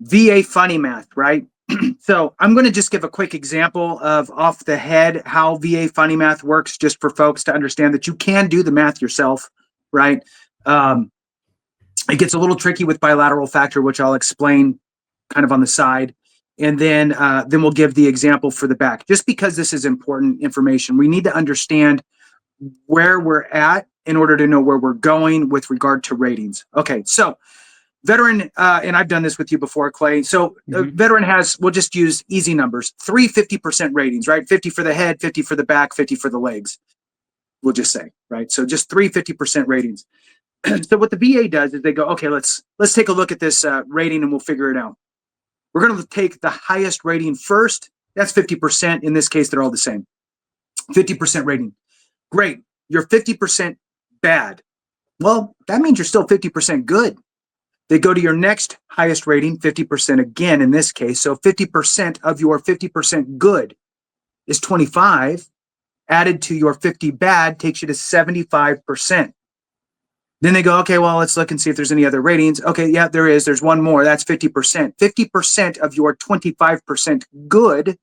VA funny math, right? So I'm going to just give a quick example of off the head how VA funny math works, just for folks to understand that you can do the math yourself, right? It gets a little tricky with bilateral factor, which I'll explain kind of on the side. And then we'll give the example for the back. Just because this is important information, we need to understand where we're at in order to know where we're going with regard to ratings. Okay, so veteran, and I've done this with you before, Clay. So veteran has, we'll just use easy numbers, 50% ratings, right? 50 for the head, 50 for the back, 50 for the legs, we'll just say, right? So just 50% ratings. So what the VA does is they go, okay, let's take a look at this rating and we'll figure it out. We're going to take the highest rating first. That's 50%. In this case, they're all the same. 50% rating. Great. You're 50% bad. Well, that means you're still 50% good. They go to your next highest rating, 50% again in this case. So 50% of your 50% good is 25. Added to your 50 bad takes you to 75%. Then they go, okay, well, let's look and see if there's any other ratings. Okay, yeah, there is. There's one more. That's 50%. 50% of your 25% good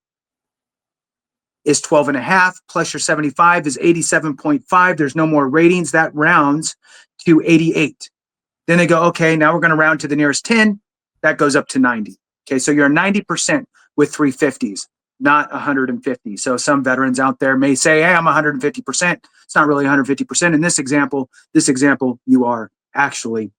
is 12.5, plus your 75 is 87.5. There's no more ratings. That rounds to 88. Then they go, okay, now we're going to round to the nearest 10. That goes up to 90. Okay, so you're 90% with 350s, not 150. So some veterans out there may say, hey, I'm 150%. It's not really 150%. In this example, you are actually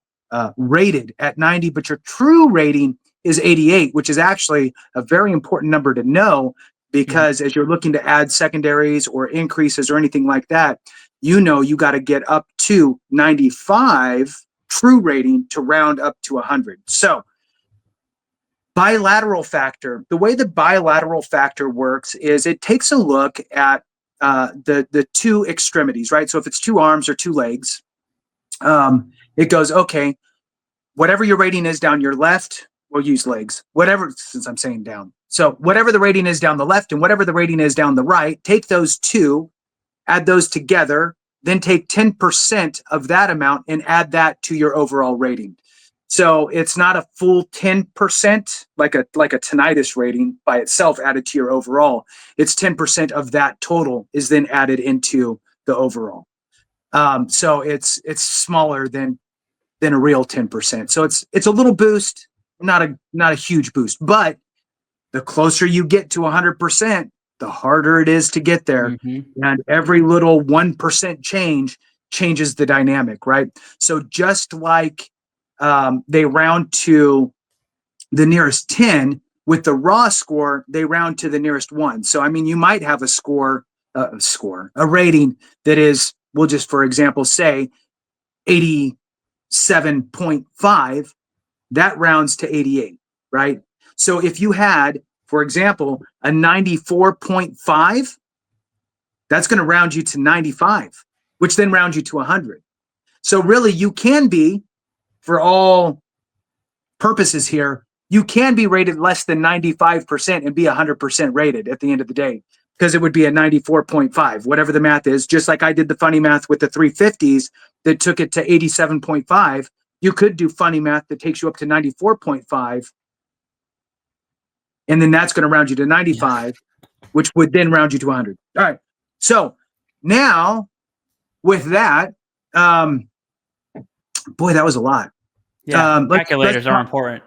rated at 90, but your true rating is 88, which is actually a very important number to know, because as you're looking to add secondaries or increases or anything like that, you know you got to get up to 95 true rating to round up to 100. So bilateral factor, the way the bilateral factor works is it takes a look at the two extremities, right? So if it's two arms or two legs, it goes, okay, whatever your rating is down your left, we'll use legs, whatever, since I'm saying down. So whatever the rating is down the left and whatever the rating is down the right, take those two, add those together, then take 10% of that amount and add that to your overall rating. So it's not a full 10% like a tinnitus rating by itself added to your overall. It's 10% of that total is then added into the overall. So it's smaller than a real 10%. So it's a little boost, not a huge boost, but the closer you get to 100%, the harder it is to get there. And every little 1% change changes the dynamic, right? So just like they round to the nearest 10, with the raw score, they round to the nearest 1. So, I mean, you might have a rating that is, we'll just, for example, say 87.5, that rounds to 88, right? So if you had, for example, a 94.5, that's going to round you to 95, which then rounds you to 100. So really, you can be, for all purposes here, you can be rated less than 95% and be 100% rated at the end of the day, because it would be a 94.5, whatever the math is. Just like I did the funny math with the 350s that took it to 87.5, you could do funny math that takes you up to 94.5, and then that's going to round you to 95, which would then round you to 100. All right. So now with that, boy, that was a lot. Yeah, calculators are important.